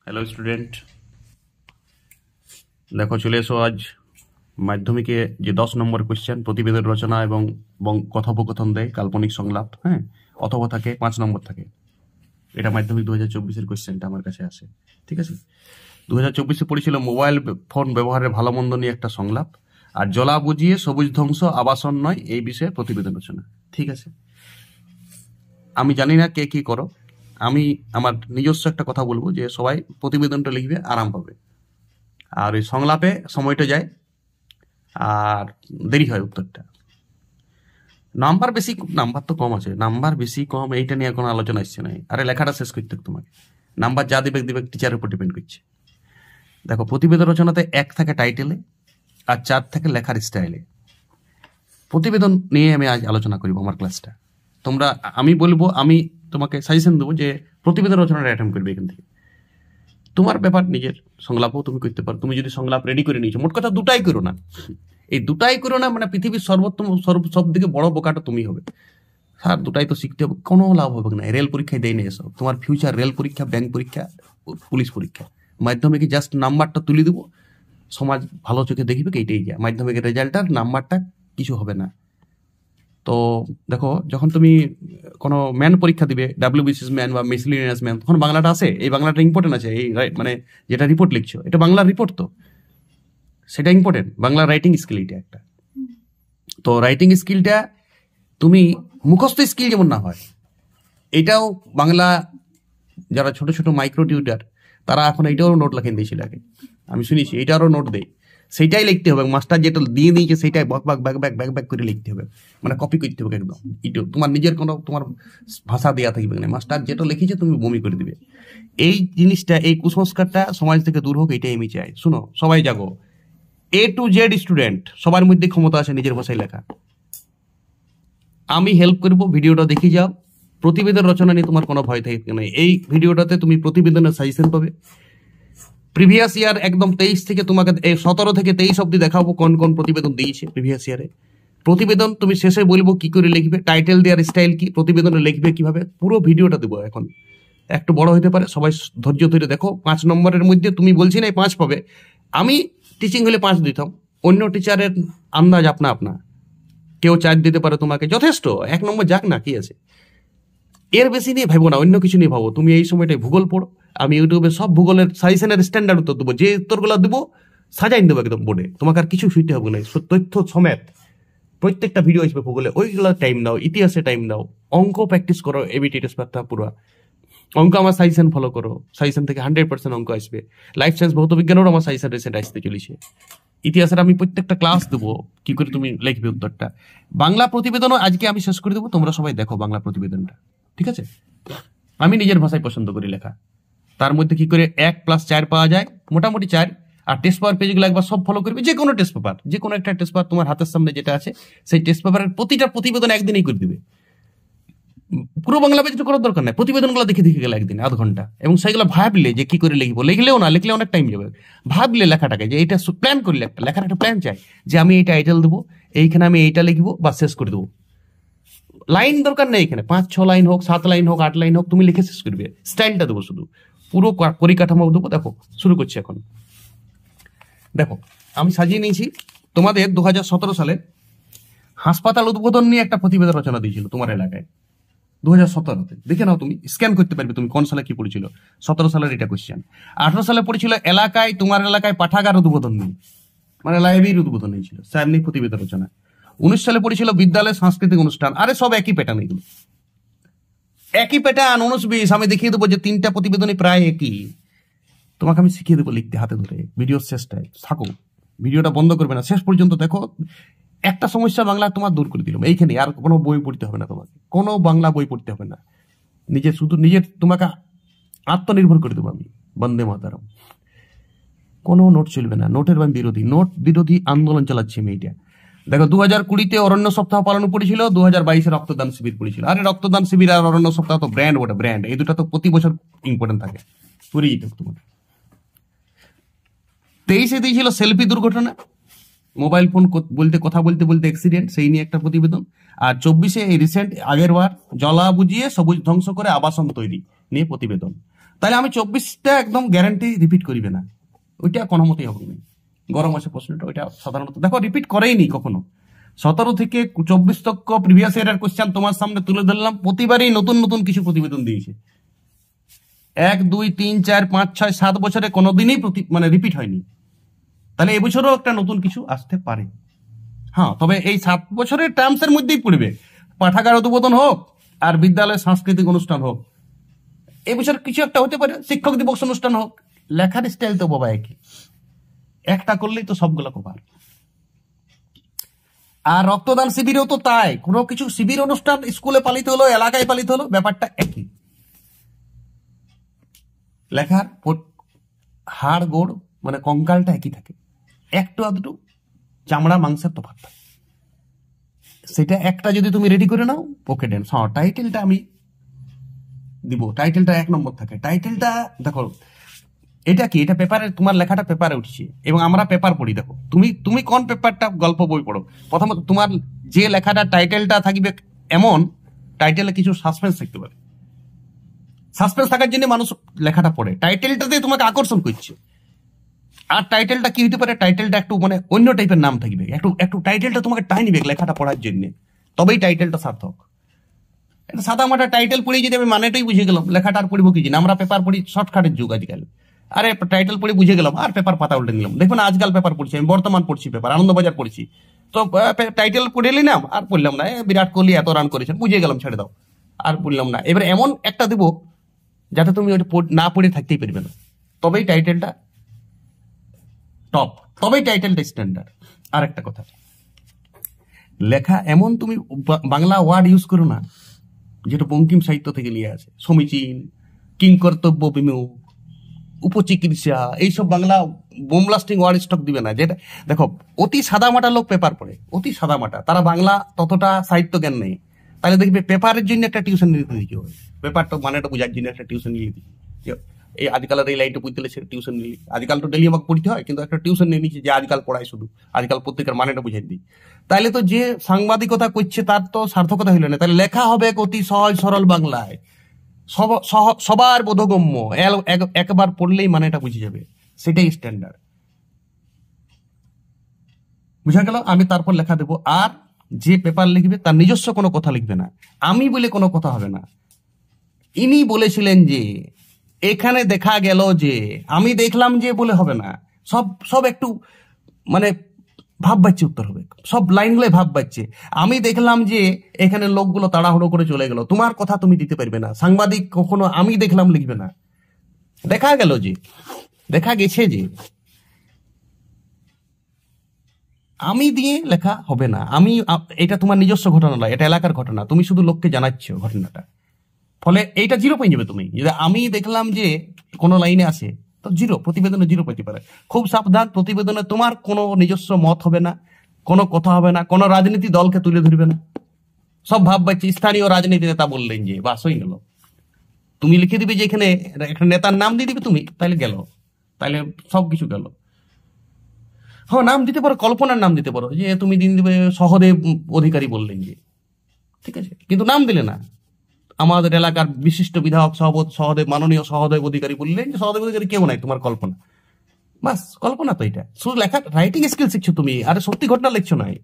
Hello student, দেখো চলে এসো আজ মাধ্যমিকে যে 10 নম্বর কোয়েশ্চেন প্রতিবেদন রচনা এবং কথোপকথন দেয় কাল্পনিক সংলাপ, হ্যাঁ, অথবা থাকে 5 নম্বর থাকে। এটা মাধ্যমিক 2024-এর কোয়েশ্চেনটা আমার কাছে আসে, ঠিক আছে। 2024-এ পড়েছিল মোবাইল ফোন ব্যবহারের ভালো মন্দ নিয়ে একটা সংলাপ, আর জলা বুঝিয়ে সবুজ ধ্বংস আবাসন নয় এই বিষয়ে প্রতিবেদন রচনা, ঠিক আছে। আমি জানি না কে কি করো, আমি আমার নিজস্ব একটা কথা বলবো যে সবাই প্রতিবেদনটা লিখবে, আরাম পাবে। আর ওই সংলাপে সময়টা যায় আর দেরি হয় উত্তরটা। নাম্বার তো কম আছে, নাম্বার বেশি কম এইটা নিয়ে কোনো আলোচনা আসছে না। আরে লেখাটা শেষ করতে হবে তোমাকে, নাম্বার যা দিবে টিচারের উপর ডিপেন্ড করছে। দেখো প্রতিবেদন রচনাতে 1 থাকে টাইটেলে আর 4 থাকে লেখার স্টাইলে। প্রতিবেদন নিয়ে আমি আজ আলোচনা করব আমার ক্লাসটা। আমি বলবো, আমি তোমাকে সাজেশন দেবো যে প্রতিবেদন রচনাটা অ্যাটেম্প করবে এখান থেকে। তোমার ব্যাপার, নিজের সংলাপও তুমি করতে পারো। তুমি যদি সংলাপ রেডি করে নিয়েছো, মোট কথা দুটাই করো না, এই দুটাই করো না মানে পৃথিবীর সব থেকে বড় বোকাটা তুমি হবে। স্যার দুটাই তো শিখতে হবে, কোনো লাভ হবে না। রেল পরীক্ষায় দেয় না এসব, তোমার ফিউচার রেল পরীক্ষা, ব্যাংক পরীক্ষা, পুলিশ পরীক্ষা। মাধ্যমিকে জাস্ট নাম্বারটা তুলে দেবো, সমাজ ভালো চোখে দেখবে, এইটাই যা মাধ্যমিকের রেজাল্টটার নাম্বারটা কিছু হবে না। তো দেখো, যখন তুমি কোনো ম্যান পরীক্ষা দিবে, ডাব্লিউবিসিএস ম্যান বা মিসলিনিয়াস ম্যান, তখন বাংলাটা আছে, এই বাংলাটা ইম্পর্টেন্ট আছে। এই মানে যেটা রিপোর্ট লিখছো, এটা বাংলার রিপোর্ট, তো সেটা ইম্পর্টেন্ট। বাংলা রাইটিং স্কিল এটা একটা। তো রাইটিং স্কিলটা তুমি মুখস্থ স্কিল যেমন না হয়, এটাও বাংলা যারা ছোট ছোট মাইক্রো টিউটার, তারা এখন এটারও নোট লেখেন দিয়েছিল আগে, আমি শুনেছি এটারও নোট দেয়। সেইটাই লিখতে হবে, মাস্টার যেটা দিয়ে দিয়েছে সেইটাই ব্যাক করে লিখতে হবে, মানে কপি করতে হবে একদম। এটা তোমার নিজের কোনো তোমার ভাষা দেওয়া থাকবে না, মাস্টার যেটা লিখেছে তুমি বমি করে দিবে। এই জিনিসটা, এই কুসংস্কারটা সমাজ থেকে দূর হোক, এটাই আমি চাই। শুনো, সবাই জাগো, A to Z স্টুডেন্ট সবার মধ্যে ক্ষমতা আছে নিজের ভাষায় লেখা। আমি হেল্প করবো, ভিডিওটা দেখে যাও। প্রতিবেদন রচনা নিয়ে তোমার কোনো ভয় থাকবে না, এই ভিডিওটাতে তুমি প্রতিবেদনের সাজেশন পাবে। প্রিভিয়াস ইয়ার একদম 23 থেকে তোমাকে 17 থেকে 23 অব্দি দেখাবো কোন কোন প্রতিবেদন দিয়েছে প্রিভিয়াস ইয়ারে। প্রতিবেদন তুমি শেষে বলবো কি করে লিখবে, টাইটেল দেওয়ার স্টাইল কি, প্রতিবেদনে লিখবে কিভাবে, পুরো ভিডিওটা দেবো। এখন একটু বড় হতে পারে, সবাই ধৈর্য ধরে দেখো। 5 নম্বরের মধ্যে তুমি বলছি না 5 পাবে, আমি টিচিং হলে 5 দিতাম, অন্য টিচারের আন্দাজ আপনা আপনা, কেউ 4 দিতে পারে তোমাকে, যথেষ্ট। 1 নম্বর যাক না, কি আছে, এর বেশি নিয়ে ভাবো না, অন্য কিছু নিয়ে ভাবো। তুমি এই সময়টায় ভূগোল পড়ো, আমি ইউটিউবে সব ভূগোলের সাজেশনের স্ট্যান্ডার্ড উত্তর দেবো, যে উত্তরগুলো দেবো সাজাই দেবো একদম বোর্ডে, তোমাকে আর কিছু শুইতে হবে না, তথ্য সমেত প্রত্যেকটা ভিডিও আসবে ভূগোলে, ওইগুলো টাইম দাও। ইতিহাসে টাইম দাও, অঙ্ক প্র্যাকটিস করো, এবিটি টেস্ট পুরো অঙ্ক আমার সাজেশন ফলো করো, সাজেশন থেকে 100% অঙ্ক আসবে। লাইফ সায়েন্স ভৌত বিজ্ঞানেরও আমার সাজেশন রিসেন্ট আসতে চলেছে। ইতিহাসের আমি প্রত্যেকটা ক্লাস দেবো, কি করে তুমি লিখবে উত্তরটা। বাংলা প্রতিবেদনও আজকে আমি শেষ করে দেবো, তোমরা সবাই দেখো বাংলা প্রতিবেদনটা, ঠিক আছে। আমি নিজের ভাষায় পছন্দ করি লেখা, তার মধ্যে কি করে 1+4 পাওয়া যায়, মোটামুটি 4। আর টেস্ট পেপার পেজগুলো একবার সব ফলো করবে, যে কোনো টেস্ট পেপার, যে কোনো একটা টেস্ট পেপার তোমার হাতের সামনে যেটা আছে, সেই টেস্ট পেপারের প্রতিটা প্রতিবেদন একদিনই করে দিবে। পুরো বাংলা পেজটা করার দরকার নাই, প্রতিবেদনগুলো দেখে দেখে গেলে একদিন আধ ঘন্টা, এবং সেগুলো ভাবলে যে কি করে লিখবো, লিখলেও না, লিখলে অনেক টাইম যাবে। ভাবলে লেখাটাকে, যে এটা প্ল্যান করলে, একটা লেখার একটা প্ল্যান চাই, যে আমি এই টাইটেল দেবো, এইখানে আমি এইটা লিখবো বা শেষ করে দেবো। লাইন দরকার নেই এখানে, 5-6 লাইন হোক, 7 লাইন হোক, 8 লাইন হোক, তুমি লিখে শেষ করবে। স্টাইলটা দেবো শুধু, পুরো পরিকাঠামো দেবো। দেখো শুরু করছি এখন। দেখো আমি সাজিয়ে নিয়েছি তোমাদের 2017 সালে হাসপাতাল উদ্বোধন নিয়ে একটা প্রতিবেদন রচনা দিয়েছিল তোমার এলাকায় 2017-তে। দেখে নাও, তুমি স্ক্যান করতে পারবে তুমি কোন সালে কি পড়েছিল। 17 সালের এটা কোয়েশ্চেন। 18 সালে পড়েছিল এলাকায়, তোমার এলাকায় পাঠাগার উদ্বোধন নিয়ে, মানে লাইব্রেরির উদ্বোধন হয়েছিল, স্যার নিয়ে প্রতিবেদন রচনা। 19 সালে পড়েছিল বিদ্যালয়ের সাংস্কৃতিক অনুষ্ঠান। আরে সব একই প্যাটার্ন, এগুলো একই প্যাটার্ন। 19-20 আমি দেখিয়ে দেবো যে 3টা প্রতিবেদনই প্রায় একই। তোমাকে আমি শিখিয়ে দেবো লিখতে হাতে ধরে, ভিডিওর শেষটায় থাকো, ভিডিওটা বন্ধ করবে না, শেষ পর্যন্ত দেখো। একটা সমস্যা বাংলা তোমার দূর করে দিলাম এইখানে, আর কোনো বই পড়তে হবে না তোমাকে, কোনো বাংলা বই পড়তে হবে না, শুধু নিজের তোমাকে আত্মনির্ভর করে দেবো আমি। বন্দে মাতারম। কোনো নোট চলবে না, নোটের বিরোধী, নোট বিরোধী আন্দোলন চালাচ্ছি আমি এইটা। দেখো 2020-তে অরণ্য সপ্তাহ পালন পড়েছিল, 2022-এ রক্তদান শিবির পড়েছিল। আরে রক্তদান শিবির আর অরণ্য সপ্তাহ তো ব্র্যান্ড, ওটা ব্র্যান্ড, এই দুটা তো প্রতি বছর ইম্পর্টেন্ট থাকে, পুরী যেত তোমার। 23-এ দিয়েছিল সেলফি দুর্ঘটনা, মোবাইল ফোন কথা বলতে বলতে অ্যাক্সিডেন্ট, সেই নিয়ে একটা প্রতিবেদন। আর 24-এ এই রিসেন্ট আগের বার জলা বুঝিয়ে সবুজ ধ্বংস করে আবাসন তৈরি নিয়ে প্রতিবেদন। তাহলে আমি 24টা একদম গ্যারান্টি রিপিট করিবে না, ওইটা কোনো মতেই হবে না। গরম আছে প্রশ্নটা, ওইটা সাধারণত দেখো রিপিট করেইনি কখনো। 17 থেকে 24 তক প্রিভিয়াস ইয়ারের কোশ্চেন তোমার সামনে তুলে ধরলাম, প্রতিবারই নতুন নতুন কিছু প্রতিবেদন দিয়েছে। 1, 2, 3, 4, 5, 6, 7 বছরে কোনোদিনই মানে রিপিট হয়নি। তাহলে এবছরও একটা নতুন কিছু আসতে পারে। হ্যাঁ, তবে এই 7 বছরের টার্মসের মধ্যেই পড়বে, পাঠাগার উদ্বোধন হোক আর বিদ্যালয়ের সাংস্কৃতিক অনুষ্ঠান হোক, এবছর কিছু একটা হতে পারে, শিক্ষক দিবস অনুষ্ঠান হোক। লেখার স্টাইল তো বাবা একই, একটা করলেই তো সবগুলো কভার। আর রক্তদান শিবিরেও তো তাই, কোনো কিছু শিবির অনুষ্ঠান স্কুলে পালিত হলো, এলাকায় পালিত হলো, ব্যাপারটা একই। লেখার হাড় গোড় মানে কঙ্কালটা একই থাকে, একটু আধটু চামড়া মাংসের তফাৎ থাকে। সেটা একটা যদি তুমি রেডি করে নাও, ওকে ডেন্স। হ্যাঁ, টাইটেলটা আমি দিব, টাইটেলটা 1 নম্বর থাকে। টাইটেলটা দেখো, এটা কি, এটা পেপারে, তোমার লেখাটা পেপারে উঠছে এবং আমরা পেপার পড়ি। দেখো তুমি কোন পেপারটা গল্প বই পড়ো, প্রথমত তোমার যে লেখাটা টাইটেলটা থাকবে এমন, টাইটেলে কিছু সাসপেন্স থাকতে পারে। সাসপেন্স থাকার জন্য মানুষ লেখাটা পড়ে, টাইটেলটাতে তোমাকে আকর্ষণ করছে। আর টাইটেলটা কি হতে পারে, টাইটেলটা একটু মানে অন্য টাইপের নাম থাকবে, একটু টাইটেলটা তোমাকে টাই নিবে লেখাটা পড়ার জন্য, তবেই টাইটেলটা সার্থক। এটা সাদা মাটা টাইটেল পড়ি যদি আমি মানেটাই বুঝে গেলাম, লেখাটা আর পড়িব কি না। আমরা পেপার পড়ি, শর্টকাটের যুগ আজকাল। আরে টাইটেল পড়ে বুঝে গেলাম আর পেপার পাতা উল্টে নিলাম। দেখুন আজকাল পেপার পড়ছি, আমি বর্তমান পড়ছি পেপার, আনন্দবাজার পড়ছি, তো টাইটেল পড়ে নিলাম আর পড়লাম না, বিরাট কোহলি এত রান করেছেন, বুঝে গেলাম, ছেড়ে দাও, আর পড়লাম না। এবার এমন একটা দেব যাতে তুমি ওইটা না পড়ে থাকতেই পারবে না, তবেই টাইটেলটা টপ, তবেই টাইটেলটা স্ট্যান্ডার্ড। আর একটা কথা, লেখা এমন তুমি বাংলা ওয়ার্ড ইউজ করো না যেটা বঙ্কিম সাহিত্য থেকে নিয়ে আছে, সমীচীন, কিংকর্তব্য বিমুখ, উপচিকিৎসা, এইসব বাংলা বোমলাস্টিং ওয়ার্ড স্টক দিবে না। যেটা দেখো, অতি সাদামাটা লোক পেপার পড়ে, অতি সাদামাটা, তারা বাংলা ততটা সাহিত্য জ্ঞান নেই। তাহলে দেখবে পেপারের জন্য একটা টিউশন নিতে দিতে হবে, পেপারটা মানেটা বোঝার জন্য একটা টিউশন নিয়ে দিই। এই আজকালের এই লাইনটা বুঝতে সে টিউশন নিলি, আজকাল তো ডেলি আমাকে পড়তে হয়, কিন্তু একটা টিউশন নিয়ে নিচ্ছে যে আজকাল পড়ায় শুধু, আজকাল পত্রিকার মানেটা বুঝাই দিই। তাইলে তো যে সাংবাদিকতা করছে তার তো সার্থকতা হইল না। তাহলে লেখা হবে অতি সহজ সরল বাংলায়, সবার বোধগম্য, একবার পড়লেই মানেটা বুঝে যাবে, সেটাই স্ট্যান্ডার্ড। বুঝা গেল? আমি তারপর লেখা দেবো। আর যে পেপার লিখবে তার নিজস্ব কোনো কথা লিখবে না, আমি বলে কোনো কথা হবে না। ইনি বলেছিলেন যে, এখানে দেখা গেল যে, আমি দেখলাম যে বলে হবে না। সব একটু মানে ভাব বাচ্চে উত্তর হবে, সব লাইনগুলো ভাব বাচ্চে। আমি দেখলাম যে এখানে লোকগুলো তাড়াহুড়ো করে চলে গেল, তোমার কথা তুমি দিতে পারবে না। সাংবাদিক কখনো আমি দেখলাম লিখবে না, দেখা গেল যে, দেখা গেছে যে, আমি দিয়ে লেখা হবে না। এটা তোমার নিজস্ব ঘটনা নয়, এটা এলাকার ঘটনা, তুমি শুধু লোককে জানাচ্ছ ঘটনাটা। ফলে এইটা 0 পেয়ে যাবে তুমি। যদি আমি দেখলাম যে কোনো লাইনে আছে, তো 0, প্রতিবেদনে 0 পেতে পারে। খুব সাবধান, প্রতিবেদনে তোমার কোনো নিজস্ব মত হবে না, কোনো কথা হবে না, কোনো রাজনীতি দলকে তুলে ধরবে না। সব ভাব পাচ্ছি স্থানীয় রাজনীতি নেতা বললেন যে, বাস হয়ে গেল। তুমি লিখে দিবে যে এখানে একটা নেতার নাম দিয়ে দিবে তুমি, তাহলে গেল, তাহলে সবকিছু গেল। হ্যাঁ, নাম দিতে পারো, কল্পনার নাম দিতে পারো, যে তুমি দিন দিবে সহদেব অধিকারী বললেন যে, ঠিক আছে, কিন্তু নাম দিলে না। আমাদের এলাকার বিশিষ্ট বিধায়ক সহদেব, মাননীয় সহদেব অধিকারী বললেন যে, সহদেব অধিকারী কেউ নাই, তোমার কল্পনা। বাস, কল্পনা তো এটা। শুধু লেখা, রাইটিং স্কিল শিখছো তুমি, আরে সত্যি ঘটনা লিখছো নাই।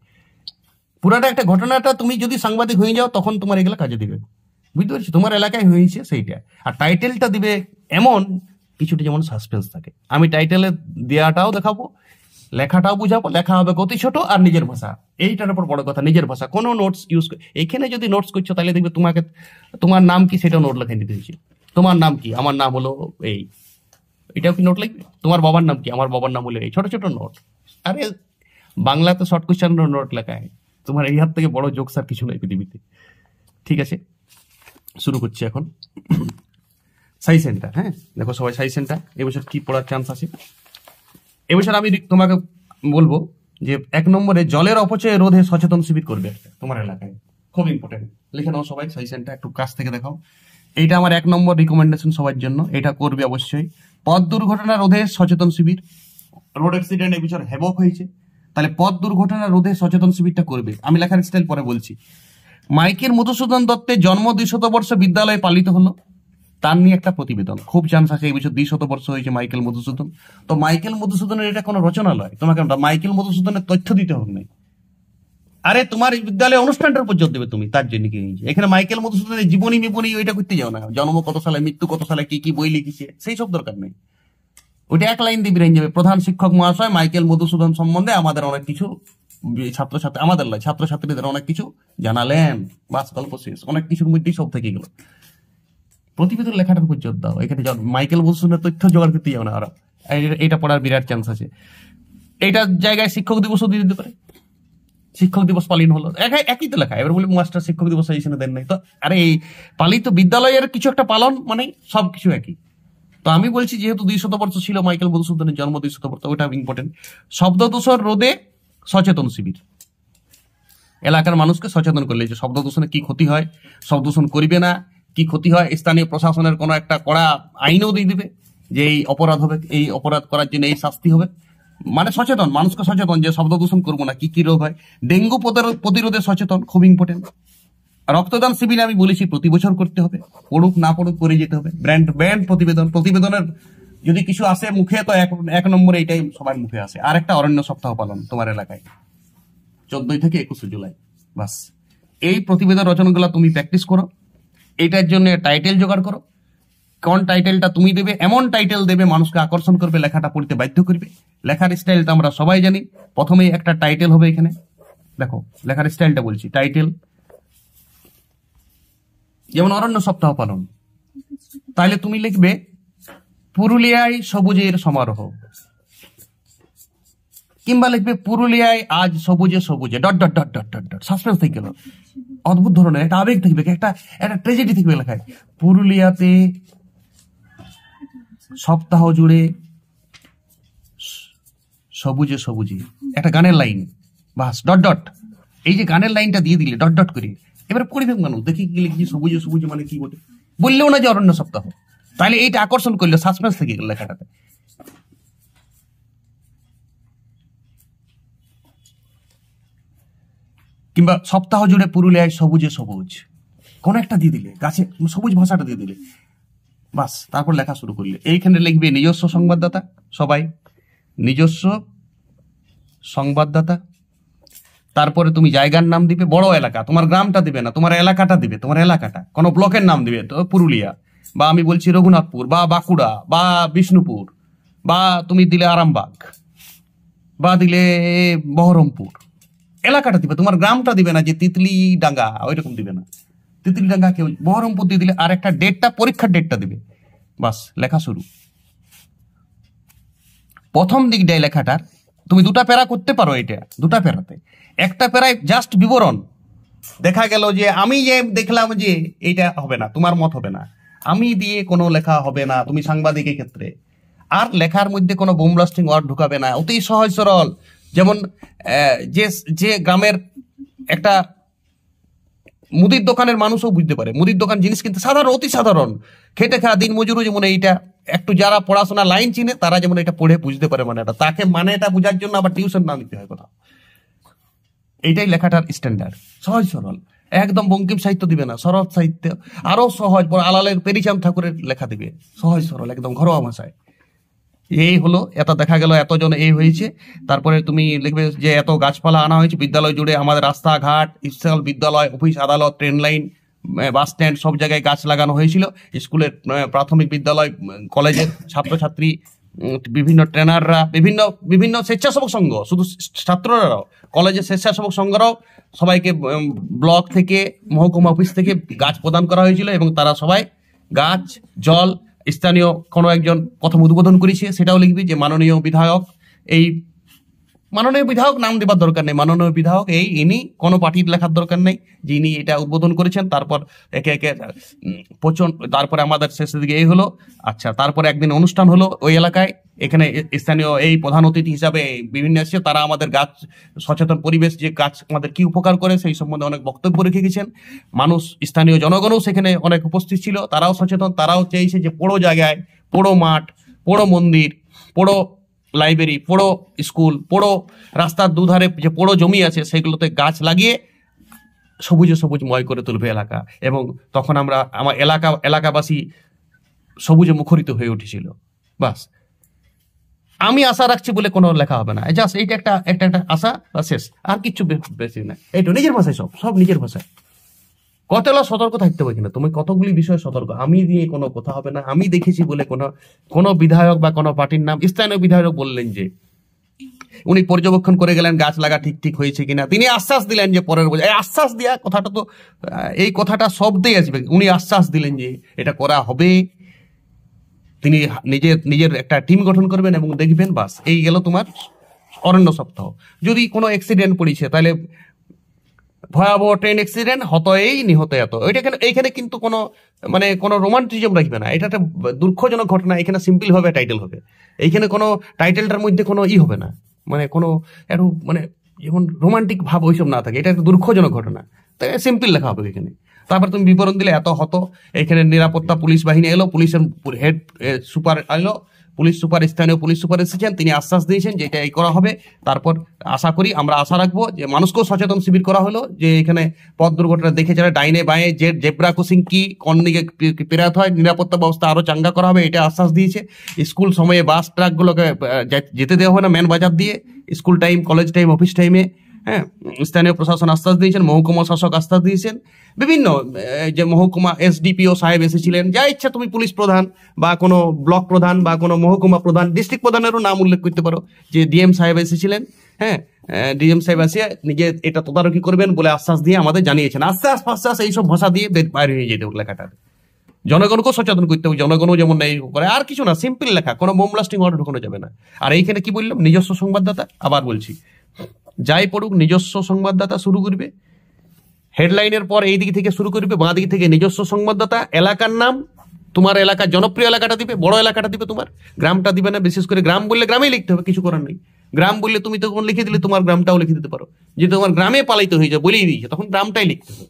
পুরাটা একটা ঘটনাটা তুমি যদি সাংবাদিক হয়ে যাও, তখন তোমার এগুলা কাজে দিবে। বুঝতে পারছি, তোমার এলাকায় হয়েছে সেইটা। আর টাইটেলটা দিবে এমন কিছুটা যেমন সাসপেন্স থাকে। আমি টাইটেলে দেওয়াটাও দেখাবো, লেখাটাও বুঝাবো। লেখা হবে অতি ছোট আর নিজের ভাষা, এইটার উপর বড় কথা, নিজের ভাষা। কোনো নোটস ইউজ, এখানে যদি নোটস করছো তাহলে দেখবে তোমাকে, তোমার নাম কি সেটা নোট লেখা দিতে হয়েছে। তোমার নাম কি, আমার নাম হলো এই, এটাও কি নোট লিখবে। তোমার বাবার নাম কি, আমার বাবার নাম হলো এই, ছোট ছোট নোট। আরে বাংলাতে শর্ট কোয়েশ্চেন নোট লেখা হয়, তোমার এই হাত থেকে বড় জোকস আর কিছু নাই পৃথিবীতে। ঠিক আছে, শুরু করছি এখন। সাইসেনটা, হ্যাঁ দেখো সবাই, সাইসেনটা এবছর কি পড়ার চান্স আছে। এবছর আমি তোমাকে বলবো যে 1 নম্বরে জলের অপচয় রোধে সচেতন শিবির করবে একটা তোমার এলাকায়, খুব ইম্পর্টেন্ট। লিখে নাও সবাই, সাইসেনটা একটু কাছ থেকে দেখাও। এইটা আমার 1 নম্বর রিকমেন্ডেশন সবার জন্য, এটা করবে অবশ্যই। পথ দুর্ঘটনা রোধে সচেতন শিবির, রোড অ্যাক্সিডেন্ট এবছর হ্যাভক হয়েছে, তাহলে পথ দুর্ঘটনা রোধে সচেতন শিবিরটা করবে। আমি লেখার স্টাইল পরে বলছি। মাইকেল মধুসূদন দত্তের জন্ম 200 বর্ষ বিদ্যালয়ে পালিত হলো, তার নিয়ে একটা প্রতিবেদন। খুব চান্স আছে এই বছর 200 বর্ষ হয়েছে মাইকেল মধুসূদন। তো মাইকেল মধুসূদনের এটা কোনো রচনা নয়, তোমাকে মাইকেল মধুসূদনের তথ্য দিতে হবে না। আরে তোমার বিদ্যালয়ে অনুষ্ঠানটার পর্যন্ত দেবে তুমি, তার জন্য কি নিয়েছে এখানে মাইকেল মধুসূদনের জীবনী মিবনী ওইটা করতে যাও না, জন্ম কত সালে, মৃত্যু কত সালে, কি কি বই লিখেছে, সেই সব দরকার নেই। ওইটা এক লাইন দিয়ে বেরিয়ে যাবে, প্রধান শিক্ষক মহাশয় মাইকেল মধুসূদন সম্বন্ধে আমাদের অনেক কিছু ছাত্রছাত্রী, আমাদের নয় ছাত্রছাত্রীদের অনেক কিছু জানালেন, বাস গল্প শেষ। অনেক কিছুর মধ্যেই সব থেকে গেল। প্রতিবেদন লেখাটার পর্যন্ত দাও, এখানে মাইকেল মধুসূদনের তথ্য জোগাড় করতে যাও না। আর এটা পড়ার বিরাট চান্স আছে। এইটার জায়গায় শিক্ষক দিবসও দিয়ে দিতে পারে। শিক্ষক দিবস পালন হলো, একই তো লেখা। এবার বলি মাস্টার শিক্ষক দিবস দেন নাই তো, আরে এই পালিত বিদ্যালয়ের কিছু একটা পালন মানে সবকিছু একই। তো আমি বলছি যেহেতু 200 বর্ষ ছিল মাইকেল মধুসূদনের জন্ম, 200 বর্ষ, ওটা ইম্পর্টেন্ট। শব্দ দূষণ রোধে সচেতন শিবির, এলাকার মানুষকে সচেতন করলে যে শব্দ দূষণে কি ক্ষতি হয়, শব্দ দূষণ করবে না, কি ক্ষতি হয়। স্থানীয় প্রশাসনের কোনো একটা কড়া আইনও দিয়ে দিবে যে এই অপরাধ হবে, এই অপরাধ করার জন্য এই শাস্তি হবে। মানে সচেতন, মানুষকে সচেতন যে শব্দ দূষণ করবো না, কি কি রোগ হয়। ডেঙ্গু প্রতিরোধে সচেতন, খুব ইম্পর্টেন্ট। রক্তদান শিবির আমি বলেছি প্রতি বছর করতে হবে, পড়ুক না পড়ুক করে যেতে হবে। ব্র্যান্ড প্রতিবেদনের যদি কিছু আসে মুখে, তো এক নম্বরে এইটাই সবার মুখে আসে। আর একটা অরণ্য সপ্তাহ পালন তোমার এলাকায় 14 থেকে 21 জুলাই। বাস এই প্রতিবেদন রচনাগুলো তুমি প্র্যাকটিস করো। এটার জন্য টাইটেল জোগাড় করো। কোন টাইটেলটা তুমি দেবে, এমন টাইটেল দেবে মানুষকে আকর্ষণ করবে, লেখাটা পড়তে বাধ্য করবে। লেখার স্টাইলটা আমরা সবাই জানি। প্রথমেই একটা টাইটেল হবে, এখানে দেখো লেখার স্টাইলটা বলছি। টাইটেল যেমন অরণ্য সপ্তাহ পালন, তাহলে তুমি লিখবে পুরুলিয়ায় সবুজের সমারোহ, কিংবা লিখবে পুরুলিয়ায় আজ সবুজে সবুজে dot dot dot dot dot dot. Suspense থেকে গেল, অদ্ভুত ধরনের একটা আবেগ থাকবে, একটা ট্রেজেডি থাকবে লেখায়। পুরুলিয়াতে সপ্তাহ জুড়ে সবুজে সবুজে, একটা গানের লাইন, বাস ডট ডট। এই যে গানের লাইনটা দিয়ে দিলে ডট ডট করে, এবার পরিবেশ মানুষ দেখি কি লিখছি, সবুজে সবুজে মানে কি বলে, বললেও না যে অরণ্য সপ্তাহ। তাহলে এইটা আকর্ষণ করলে সাসপেন্স থেকে গেল লেখাটাতে। কিংবা সপ্তাহ জুড়ে পুরুলিয়ায় সবুজে সবুজ, কোন একটা দিয়ে দিলে, গাছে সবুজ ভাষাটা দিয়ে দিলে, বাস তারপর লেখা শুরু করলে। এইখানে লিখবে নিজস্ব সংবাদদাতা, সবাই নিজস্ব সংবাদদাতা। তারপরে তুমি জায়গার নাম দিবে, বড় এলাকা, তোমার গ্রামটা দিবে না, তোমার এলাকাটা দিবে, তোমার এলাকাটা। কোনো ব্লকের নাম দিবে, তো পুরুলিয়া, বা আমি বলছি রঘুনাথপুর, বা বাঁকুড়া, বা বিষ্ণুপুর, বা তুমি দিলে আরামবাগ, বা দিলে বহরমপুর। এলাকাটা দিবে, তোমার গ্রামটা দিবে না যে তিতলি ডাঙ্গা, ওইরকম দিবে না। তিতলি ডাঙ্গা কেউ, বহরমপুর দিয়ে দিলে, আর একটা ডেটটা, পরীক্ষার ডেটটা দিবে। বাস লেখা শুরু। প্রথম দিকটাই লেখাটার তুমি দুটা প্যারা করতে পারো। এটা দুটা প্যারাতে, একটা প্যারায় জাস্ট বিবরণ। দেখা গেল যে আমি যে দেখলাম যে এইটা হবে না, তোমার মত হবে না, আমি দিয়ে কোনো লেখা হবে না তুমি সাংবাদিকের ক্ষেত্রে। আর লেখার মধ্যে কোনো বোম ব্লাস্টিং ওয়ার্ড ঢুকাবে না, অতি সহজ সরল। যেমন যে গ্রামের একটা মুদির দোকানের মানুষও বুঝতে পারে, মুদির দোকান জিনিস কিন্তু সাধারণ, অতি সাধারণ, খেটে খাওয়া দিন মজুরও যেমন এইটা একটু, যারা পড়াশোনা লাইন চিনে তারা যেমন এটা পড়ে বুঝতে পারে, মানে এটা তাকে, মানে এটা বোঝার জন্য আবার টিউশন না নিতে হয় কোথাও। এইটাই লেখাটার স্ট্যান্ডার্ড, সহজ সরল, একদম বঙ্কিম সাহিত্য দিবে না, শরৎ সাহিত্য আরো সহজ, আলালের পেরিচাঁদ ঠাকুরের লেখা দিবে, সহজ সরল, একদম ঘরোয়া ভাষায়। এই হলো, এত দেখা গেল এতজন এই হয়েছে। তারপরে তুমি লিখবে যে এত গাছপালা আনা হয়েছে বিদ্যালয় জুড়ে, আমাদের রাস্তাঘাট, স্কুল, বিদ্যালয়, অফিস, আদালত, ট্রেন লাইন, বাস স্ট্যান্ড, সব জায়গায় গাছ লাগানো হয়েছিল। স্কুলের, প্রাথমিক বিদ্যালয়, কলেজের ছাত্রছাত্রী, বিভিন্ন ট্রেনাররা, বিভিন্ন স্বেচ্ছাসেবক সংঘ, শুধু ছাত্ররাও, কলেজের স্বেচ্ছাসেবক সংঘরাও সবাইকে ব্লক থেকে, মহকুমা অফিস থেকে গাছ প্রদান করা হয়েছিল, এবং তারা সবাই গাছ, জল, স্থানীয় কোনো একজন প্রথম উদ্বোধন করেছে, সেটাও লিখবি যে মাননীয় বিধায়ক। এই মাননীয় বিধায়ক নাম দেবার দরকার নেই, মাননীয় বিধায়ক এই, ইনি, কোনো পার্টির লেখার দরকার নেই, যে ইনি এটা উদ্বোধন করেছেন। তারপর একে একে তারপরে আমাদের শেষের দিকে এই হলো। আচ্ছা, তারপরে একদিন অনুষ্ঠান হলো ওই এলাকায়, এখানে স্থানীয় এই প্রধান অতিথি হিসাবে বিভিন্ন এসেছে, তারা আমাদের গাছ সচেতন পরিবেশ, যে গাছ আমাদের কি উপকার করে সেই সম্বন্ধে অনেক বক্তব্য রেখে গেছেন। মানুষ, স্থানীয় জনগণও সেখানে অনেক উপস্থিত ছিল, তারাও সচেতন, তারাও চেয়েছে যে পোড়ো জায়গায়, পোড়ো মাঠ, পোড়ো মন্দির, পোড়ো লাইব্রেরি, পোড়ো স্কুল, পোড়ো রাস্তার দুধারে যে পোড়ো জমি আছে সেগুলোতে গাছ লাগিয়ে সবুজে সবুজময় করে তুলবে এলাকা। এবং তখন আমরা, আমার এলাকাবাসী সবুজে মুখরিত হয়ে উঠেছিল। বাস, আমি আশা রাখছি বলে কোনো লেখা হবে না, জাস্ট এইটা একটা একটা একটা আশা বা শেষ, আর কিছু বেশি না। এইটা নিজের ভাষায়, সব নিজের ভাষায়। কতগুলো সতর্ক থাকতে হবে কিনা, তুমি কতগুলি বিষয়ে সতর্ক। আমি দিয়ে কোনো কথা হবে না। আমি দেখেছি বলে কোনো বিধায়ক বা কোনো পার্টির নাম, স্থানীয় বিধায়ক বললেন যে উনি পর্যবেক্ষণ করে গেলেন গাছ লাগা ঠিক ঠিক হয়েছে কিনা, তিনি আশ্বাস দিলেন যে পরের বছর। এই আশ্বাস দেওয়া কথাটা তো, এই কথাটা শব্দেই আসবে। উনি আশ্বাস দিলেন যে এটা করা হবে, তিনি নিজের একটা টিম গঠন করবেন এবং দেখবেন। বাস, এই গেল তোমার অরণ্য সপ্তাহ। যদি কোনো অ্যাক্সিডেন্ট পড়েছে তাহলে ভয়াবহ ট্রেন অ্যাক্সিডেন্ট, হতই নিহত এত, এইখানে কিন্তু কোনো রোমান্টিজম রাখবে না। এটা একটা দুঃখজনক ঘটনা, এখানে সিম্পল ভাবে টাইটেল হবে। এইখানে কোনো টাইটেলটার মধ্যে কোনো হবে না, একটু যেমন রোমান্টিক ভাব ওইসব না থাকে। এটা একটা দুঃখজনক ঘটনা, তাই সিম্পল লেখা হবে এখানে। তারপর তুমি বিবরণ দিলে এত হত, এখানে নিরাপত্তা পুলিশ বাহিনী এলো, পুলিশের হেড সুপার এলো, পুলিশ সুপার, স্থানীয় পুলিশ সুপার এসেছেন, তিনি আশ্বাস দিয়েছেন যে এটা এই করা হবে। তারপর আমরা আশা রাখবো যে মানুষকেও সচেতন শিবির করা হলো, যে এখানে পথ দুর্ঘটনা দেখে যারা ডাইনে বাঁয়ে যে জেব্রা ক্রসিং কি কোন দিকে পেরাতে হয়, নিরাপত্তা ব্যবস্থা আরো চাঙ্গা করা হবে, এটা আশ্বাস দিয়েছে। স্কুল সময়ে বাস ট্রাকগুলোকে যেতে দেওয়া হয় না ম্যান বাজার দিয়ে, school time, college time, office টাইমে। হ্যাঁ, স্থানীয় প্রশাসন আশ্বাস দিয়েছেন, মহকুমা শাসক আশ্বাস দিয়েছেন, বিভিন্ন যে মহকুমা এসডিপিও সাহেব এসেছিলেন, যা ইচ্ছা তুমি পুলিশ প্রধান বা কোনো ব্লক প্রধান বা কোনো মহকুমা প্রধান, ডিস্ট্রিক্ট প্রধানেরও নাম উল্লেখ করতে পারো, যে ডিএম সাহেব এসেছিলেন। হ্যাঁ, ডিএম সাহেব এসে নিজে এটা তদারকি করবেন বলে আশ্বাস দিয়ে আমাদের জানিয়েছেন। আশ্বাস এইসব ভাষা দিয়ে বাইরে নিয়ে যেতে লেখাটা। জনগণকেও সচেতন করতে হবে, জনগণও যেমন এই করে, আর কিছু না, সিম্পল লেখা, কোনো বোম ব্লাস্টিং অর্ডার ঢোকানো যাবে না। আর এইখানে কি বললাম, নিজস্ব সংবাদদাতা, আবার বলছি, যাই পড়ুক নিজস্ব সংবাদদাতা শুরু করবে। হেডলাইনের পর এই দিক থেকে শুরু করবে, বাঁ দিক থেকে নিজস্ব সংবাদদাতা, এলাকার নাম, তোমার এলাকার জনপ্রিয় এলাকাটা দিবে, বড় এলাকাটা দিবে, তোমার গ্রামটা দিবে না। বিশেষ করে গ্রাম বললে গ্রামেই লিখতে হবে, কিছু করার নেই। গ্রাম বললে তুমি তখন লিখে দিলে তোমার গ্রামটাও লিখে দিতে পারো, যে তোমার গ্রামে পালিত হয়ে যায় বলেই দিয়েছে, তখন গ্রামটাই লিখতে হবে,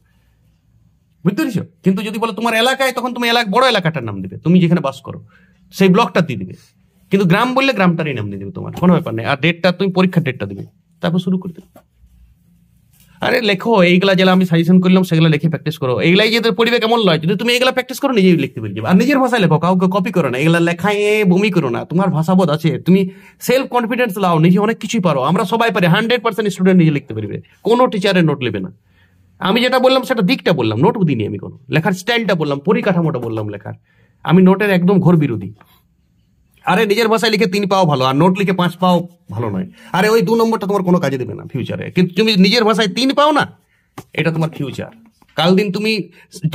বুঝতে পেরেছো? কিন্তু যদি বলো তোমার এলাকায়, তখন তুমি বড় এলাকাটার নাম দিবে, তুমি যেখানে বাস করো সেই ব্লকটা দিয়ে দিবে। কিন্তু গ্রাম বললে গ্রামটারই নাম দিয়ে দেবে, তোমার কোনো ব্যাপার নেই। আর ডেটটা তুমি পরীক্ষার ডেটটা দিবে, তারপর শুরু করতে। আরে লেখো, এইগুলা যেগুলো আমি সাজেশন করলাম সেগুলো লিখে প্র্যাকটিস করো। এইগুলাই যে পড়িবে কেমন লয়, যদি তুমি এগুলা প্র্যাকটিস করো নিজেই লিখতে পেরে যাবে। আর নিজের ভাষায় লেখো, কাউকে কপি করো না, এগুলা লেখায় বমি করো না। তোমার ভাষাবোধ আছে, তুমি সেলফ কনফিডেন্স লাও, নিজে অনেক কিছুই পারো। আমরা সবাই পারি, 100% স্টুডেন্ট নিজে লিখতে পারবে, কোনো টিচারের নোট নেবে না। আমি যেটা বললাম সেটা দিকটা বললাম, নোট দিইনি আমি কোনো, লেখার স্টাইলটা বললাম, পরিকাঠামোটা বললাম লেখার। আমি নোটের একদম ঘোর বিরোধী। আরে নিজের ভাষায় লিখে 3 পাও ভালো, আর নোট লিখে 5 পাও ভালো নয়। আরে ওই 2 নম্বরটা তোমার কোনো কাজে দেবে না ফিউচারে, কিন্তু তুমি নিজের ভাষায় 3 পাও না, এটা তোমার ফিউচার। কাল দিন তুমি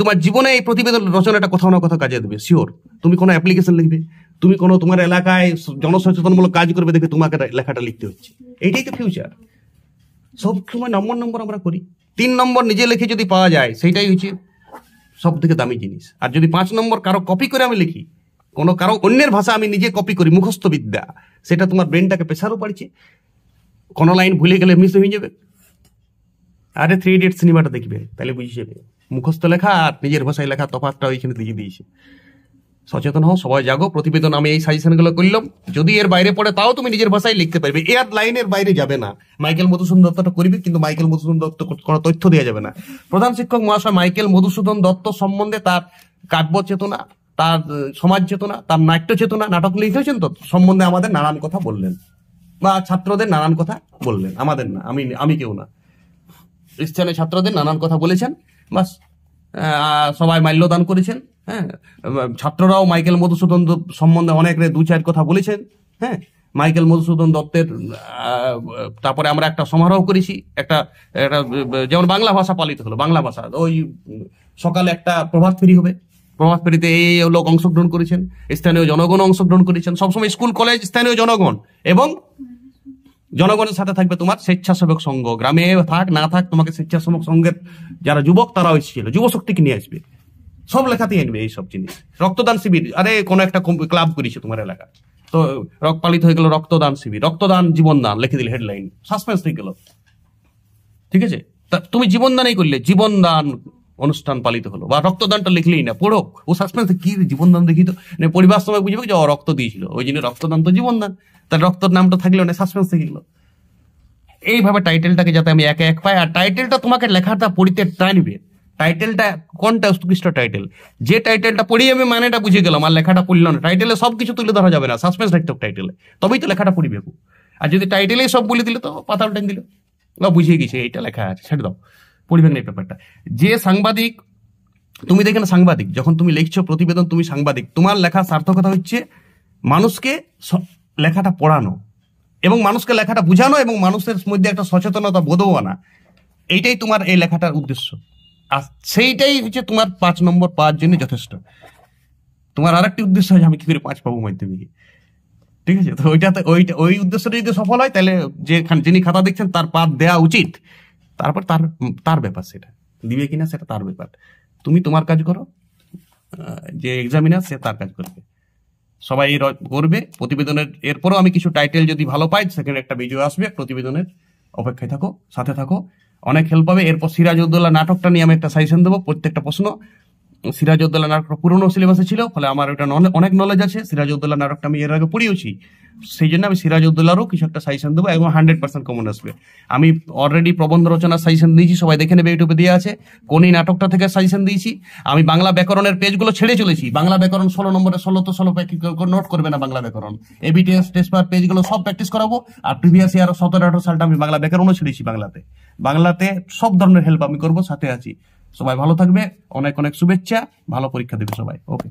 তোমার জীবনে এই প্রতিবেদন রচনাটা কোথাও না কোথাও কাজে দেবে, শিওর। তুমি কোনো অ্যাপ্লিকেশন লিখবে, তুমি কোনো তোমার এলাকায় জনসচেতনমূলক কাজ করবে, দেখে তোমাকে লেখাটা লিখতে হচ্ছে, এইটাই তো ফিউচার। সব সময় নম্বর আমরা করি, 3 নম্বর নিজে লিখে যদি পাওয়া যায়, সেইটাই হচ্ছে সব থেকে দামি জিনিস। আর যদি 5 নম্বর কারো কপি করে আমি লিখি, কারো অন্যের ভাষা আমি নিজে কপি করি, মুখস্থ বিদ্যা, সেটা তোমার ব্রেনটাকে প্রেসারও পাড়ছে, কোনো লাইন ভুলে গেলে মিস হয়ে যাবে। আরে 3 ইডিয়টস সিনেমাটা দেখবে, তাহলে বুঝে যাবে মুখস্থ লেখা আর নিজের ভাষায় লেখা তফাৎটা ওইখানে দিয়ে দিয়েছে। সচেতন হও, সবাই জাগো। প্রতিবেদন আমি এই সাজেশনগুলো করলাম, যদি এর বাইরে পড়ে তাও তুমি নিজের ভাষায় লিখতে পারবে, এর লাইনের বাইরে যাবে না। মাইকেল মধুসূদন দত্তটা করবে, কিন্তু মাইকেল মধুসূদন দত্ত কোনো তথ্য দেওয়া যাবে না। প্রধান শিক্ষক মহাশয় মাইকেল মধুসূদন দত্ত সম্বন্ধে তার কাব্য চেতনা, তার সমাজ চেতনা, তার নাট্য চেতনা, নাটক লিখেছেন তো, সম্বন্ধে আমাদের নানান কথা বললেন, বা ছাত্রদের নানান কথা বললেন, আমাদের না, আমি কেউ না, স্থানীয় ছাত্রদের নানান কথা বলেছেন। বাস, সবাই মাল্যদান করেছেন। হ্যাঁ, ছাত্ররাও মাইকেল মধুসূদন সম্বন্ধে অনেক 2-4 কথা বলেছেন। হ্যাঁ, মাইকেল মধুসূদন দত্তের তারপরে আমরা একটা সমারোহ করেছি, একটা যেমন বাংলা ভাষা পালিত হলো, বাংলা ভাষা ওই সকালে একটা প্রভাত ফেরি হবে, প্রভাত ফেরিতে এই লোক অংশগ্রহণ করেছেন, স্থানীয় জনগণ অংশগ্রহণ করেছেন। সবসময় স্কুল কলেজ স্থানীয় জনগণ, এবং জনগণের সাথে থাকবে তোমার স্বেচ্ছাসেবক সংঘ, গ্রামে থাক না থাক, তোমাকে স্বেচ্ছাসেবক সংঘের যারা যুবক তারাও এসেছিল, যুব শক্তিকে নিয়ে আসবে, সব লেখাতেই আনবে এইসব জিনিস। রক্তদান শিবির, আরে কোনো একটা ক্লাব করেছে তোমার এলাকা, তো পালিত হয়ে গেল রক্তদান শিবির, রক্তদান জীবনদান লিখে দিলে, হেডলাইন সাসপেন্স হয়ে গেল। ঠিক আছে, তা তুমি জীবনদানই করলে, জীবনদান অনুষ্ঠান পালিত হলো, বা রক্তদানটা লিখলেই না, পড়ো, ও সাসপেন্স কি জীবনদান দেখি তো, পরিবার সময় বুঝবে যে রক্ত দিয়েছিল, ওই জন্য রক্তদান তো জীবনদান, তার রক্তর নামটা থাকলেও না, সাসপেন্স থেকে গেল। এইভাবে টাইটেলটাকে যাতে আমি এক পাই, আর টাইটেলটা তোমাকে লেখাটা পড়িতে টানবে, টাইটেলটা কোনটা উৎকৃষ্ট টাইটেল, যে টাইটেলটা পড়িয়ে আমি মানেটা বুঝে গেলাম আর লেখাটা পড়লাম না। টাইটেলে সবকিছু তুলে ধরা যাবে না, সাসপেন্স রাখতে হবে টাইটেলে, তবেই তো লেখাটা পড়িবে। আর যদি টাইটেলেই সব বলে দিলে তো পাতা উল্টান দিল, বা বুঝিয়ে গেছে এইটা লেখা আছে, ছেড়ে দাও, পড়বেন না এই ব্যাপারটা। যে সাংবাদিক, তুমি দেখে না সাংবাদিক, যখন তুমি লিখছো প্রতিবেদন, তুমি সাংবাদিক, তোমার লেখার সার্থকতা হচ্ছে মানুষকে লেখাটা পড়ানো এবং মানুষকে লেখাটা বুঝানো এবং মানুষের মধ্যে একটা সচেতনতা বোধও আনা, এইটাই তোমার এই লেখাটার উদ্দেশ্য। আর সেইটাই হচ্ছে তোমার 5 নম্বর পাওয়ার জন্য যথেষ্ট। তোমার আরেকটি উদ্দেশ্য হয় আমি কি করে 5 পাবো মাধ্যমিকে, ঠিক আছে? তো ওই উদ্দেশ্যটা যদি সফল হয় তাহলে যিনি খাতা দেখছেন তার 5 দেওয়া উচিত। তারপর তার ব্যাপার, সেটা দিবে কিনা সেটা তার ব্যাপার। তুমি তোমার কাজ করো, যে এক্সামিনার সে তার কাজ করবে, সবাই করবে। প্রতিবেদনের এরপরও আমি কিছু টাইটেল যদি ভালো পাই, সেখানে একটা ভিডিও আসবে, প্রতিবেদনের অপেক্ষায় থাকো, সাথে থাকো, অনেক হেল্প পাবে। এরপর সিরাজউদ্দৌলা নাটকটা নিয়ে আমি একটা সাজেশন দেবো, প্রত্যেকটা প্রশ্ন। সিরাজউদ্দৌলা নাটকটা পুরোনো সিলেবাসে ছিল, ফলে আমার ওটা অনেক নলেজ আছে। সিরাজউদ্দৌলা নাটকটা আমি এর আগে পড়িয়েছি, সেই জন্য আমি সিরাজউদ্দৌলারও কিছু একটা সাজেশন দেবো এবং 100% কমন আসবে। আমি অলরেডি প্রবন্ধ রচনার সাজেশন দিয়েছি, সবাই দেখে নেবে, ইউটিউবে দেওয়া আছে। কোন এই নাটকটা থেকে সাজেশন দিয়েছি। আমি বাংলা ব্যাকরণের পেজগুলো ছেড়ে চলেছি। বাংলা ব্যাকরণ 16 নম্বরে 16 তো 16 নোট করবে না, বাংলা ব্যাকরণ এবিটিএস টেস্ট পার পেজগুলো সব প্র্যাকটিস করাবো। আর প্রিভিয়াস ইয়ার 17-18 সালটা আমি বাংলা ব্যাকরণও ছেড়েছি। বাংলাতে সব ধরনের হেল্প আমি করবো, সাথে আছি। সবাই ভালো থাকবে, অনেক অনেক শুভেচ্ছা, ভালো পরীক্ষা দেবে সবাই। ওকে।